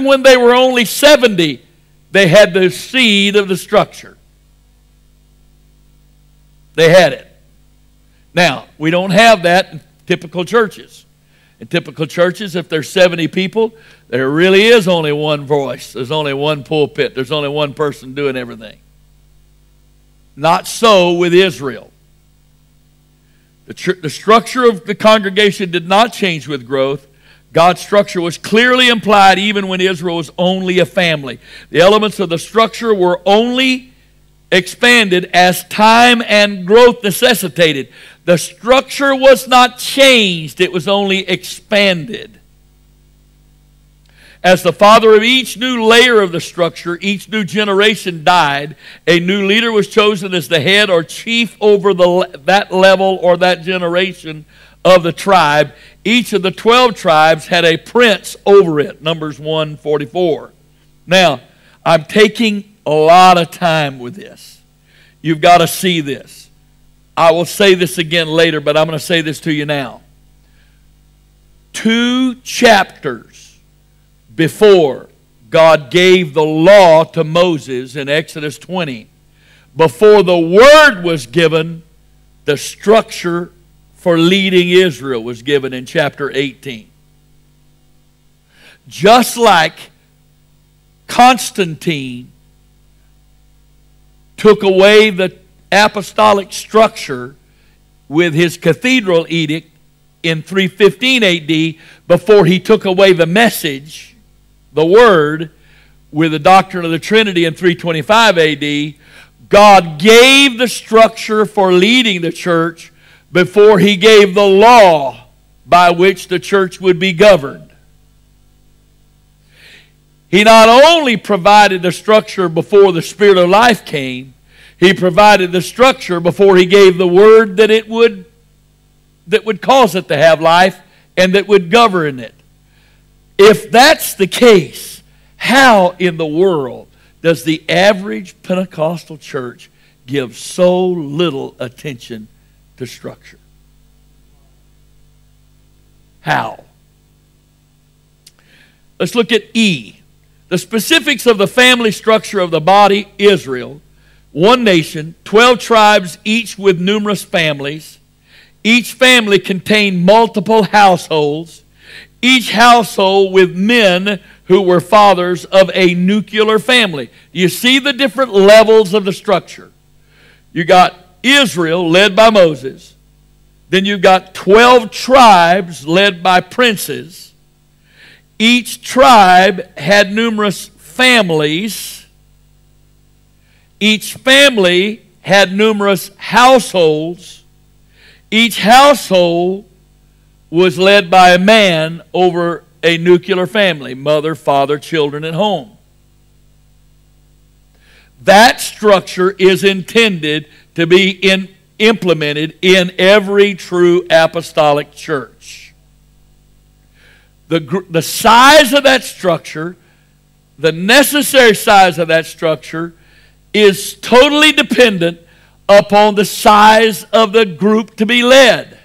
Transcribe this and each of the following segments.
even when they were only 70, they had the seed of the structure. They had it. Now, we don't have that in typical churches. In typical churches, if there's 70 people, there really is only one voice. There's only one pulpit. There's only one person doing everything. Not so with Israel. The structure of the congregation did not change with growth. God's structure was clearly implied even when Israel was only a family. The elements of the structure were only expanded as time and growth necessitated. The structure was not changed, it was only expanded. As the father of each new layer of the structure, each new generation died, a new leader was chosen as the head or chief over that level or that generation of the tribe. Each of the 12 tribes had a prince over it. Numbers 1:44. Now, I'm taking a lot of time with this. You've got to see this. I will say this again later, but I'm going to say this to you now. 2 chapters before God gave the law to Moses in Exodus 20, before the word was given, the structure for leading Israel was given in chapter 18. Just like Constantine took away the apostolic structure with his cathedral edict in 315 AD before he took away the message, the word, with the doctrine of the Trinity in 325 AD, God gave the structure for leading the church before he gave the law by which the church would be governed. He not only provided the structure before the Spirit of life came, he provided the structure before he gave the word that would cause it to have life and that would govern it. If that's the case, how in the world does the average Pentecostal church give so little attention to structure? How? Let's look at E. The specifics of the family structure of the body, Israel. One nation, 12 tribes, each with numerous families. Each family contained multiple households. Each household with men who were fathers of a nuclear family. You see the different levels of the structure. You got Israel led by Moses. Then you've got 12 tribes led by princes. Each tribe had numerous families. Each family had numerous households. Each household was led by a man over a nuclear family, mother, father, children at home. That structure is intended to be implemented in every true apostolic church. The size of that structure, the necessary size of that structure, is totally dependent upon the size of the group to be led.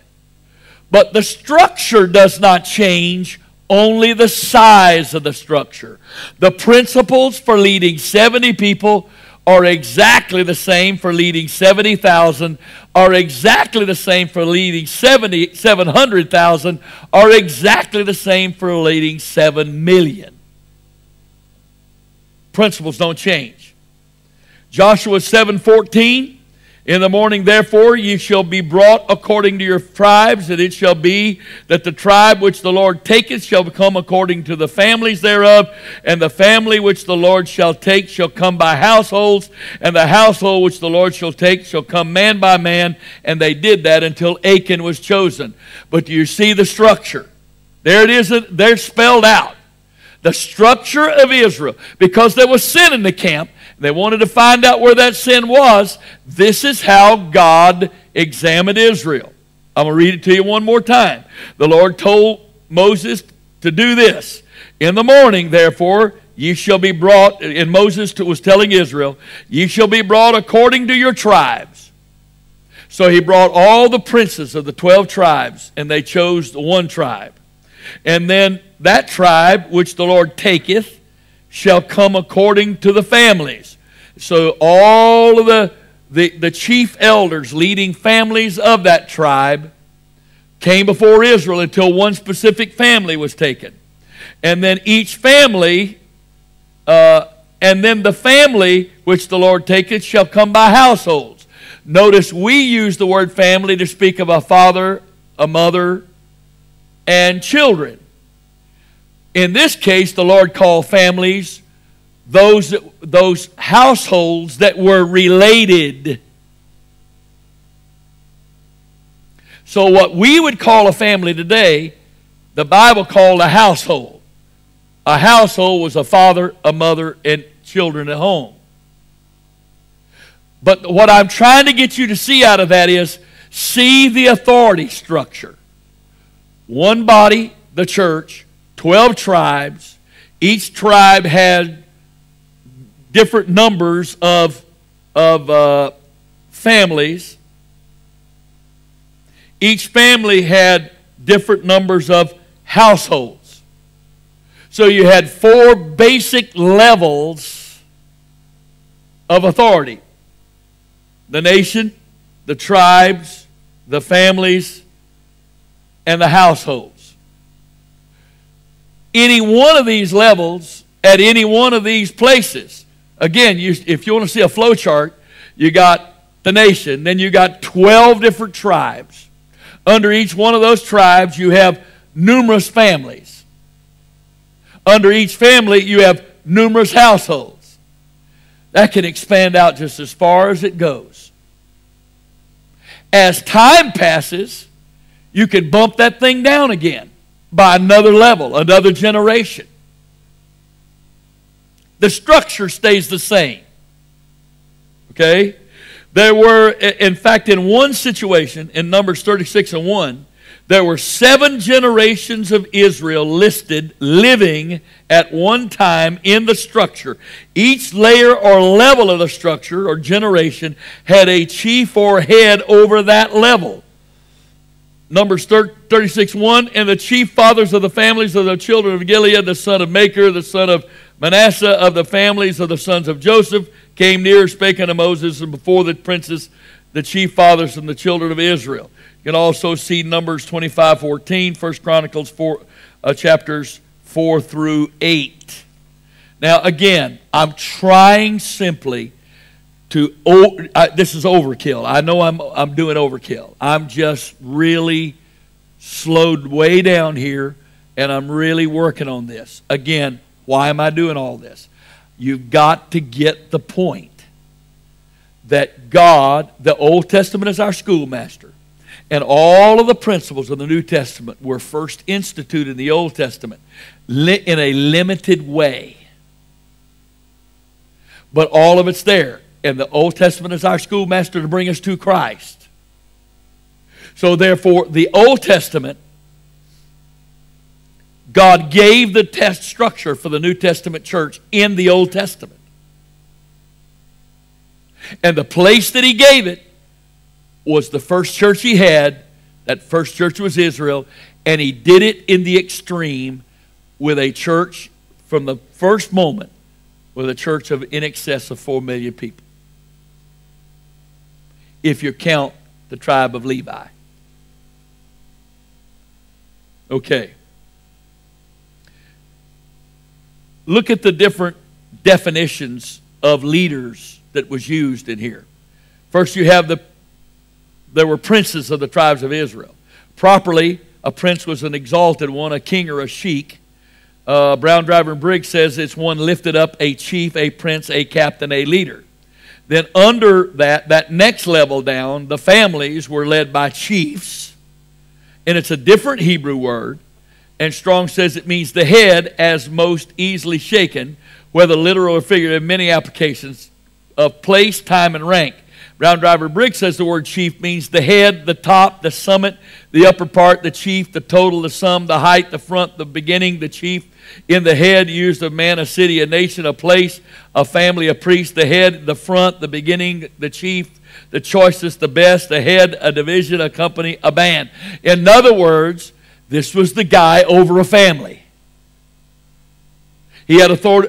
But the structure does not change, only the size of the structure. The principles for leading 70 people are exactly the same for leading 70,000, are exactly the same for leading 700,000, are exactly the same for leading 7 million. Principles don't change. Joshua 7:14, in the morning, therefore, ye shall be brought according to your tribes, and it shall be that the tribe which the Lord taketh shall become according to the families thereof, and the family which the Lord shall take shall come by households, and the household which the Lord shall take shall come man by man. And they did that until Achan was chosen. But do you see the structure? There it is, they're spelled out. The structure of Israel, because there was sin in the camp, they wanted to find out where that sin was. This is how God examined Israel. I'm going to read it to you one more time. The Lord told Moses to do this. In the morning, therefore, ye shall be brought, and Moses was telling Israel, ye shall be brought according to your tribes. So he brought all the princes of the 12 tribes, and they chose the one tribe. And then that tribe which the Lord taketh shall come according to the families. So all of the chief elders leading families of that tribe came before Israel until one specific family was taken. And then each family, and then the family which the Lord taketh shall come by households. Notice we use the word family to speak of a father, a mother, and children. In this case, the Lord called families those households that were related. So what we would call a family today, the Bible called a household. A household was a father, a mother, and children at home. But what I'm trying to get you to see out of that is, see the authority structure. One body, the church, 12 tribes. Each tribe had different numbers of families. Each family had different numbers of households. So you had 4 basic levels of authority: the nation, the tribes, the families, and the households. Any one of these levels at any one of these places, again, if you want to see a flow chart, you got the nation, then you got 12 different tribes. Under each one of those tribes, you have numerous families. Under each family, you have numerous households. That can expand out just as far as it goes. As time passes, you can bump that thing down again by another level, another generation. The structure stays the same. Okay? There were, in fact, in one situation, in Numbers 36:1, there were 7 generations of Israel listed living at one time in the structure. Each layer or level of the structure or generation had a chief or head over that level. Numbers 36:1, and the chief fathers of the families of the children of Gilead, the son of Machir, the son of Manasseh, of the families of the sons of Joseph, came near, spake unto Moses, and before the princes, the chief fathers and the children of Israel. You can also see Numbers 25:14, 1 Chronicles 4, chapters 4 through 8. Now again, I'm trying simply to, this is overkill. I know I'm doing overkill. I'm just really slowed way down here, and I'm really working on this. Again, why am I doing all this? You've got to get the point that God, the Old Testament is our schoolmaster, and all of the principles of the New Testament were first instituted in the Old Testament in a limited way. But all of it's there. And the Old Testament is our schoolmaster to bring us to Christ. So therefore, the Old Testament, God gave the test structure for the New Testament church in the Old Testament. And the place that He gave it was the first church He had. That first church was Israel. And He did it in the extreme with a church from the first moment with a church of in excess of 4 million people, if you count the tribe of Levi. Okay. Look at the different definitions of leaders that was used in here. First, you have there were princes of the tribes of Israel. Properly, a prince was an exalted one, a king or a sheik. Brown Driver and Briggs says it's one lifted up, a chief, a prince, a captain, a leader. Then under that next level down, the families were led by chiefs. And it's a different Hebrew word. And Strong says it means the head as most easily shaken, whether literal or figurative, many applications of place, time, and rank. Brown Driver Briggs says the word chief means the head, the top, the summit, the upper part, the chief, the total, the sum, the height, the front, the beginning, the chief. In the head, used of man, a city, a nation, a place, a family, a priest. The head, the front, the beginning, the chief, the choicest, the best. The head, a division, a company, a band. In other words, this was the guy over a family. He had authority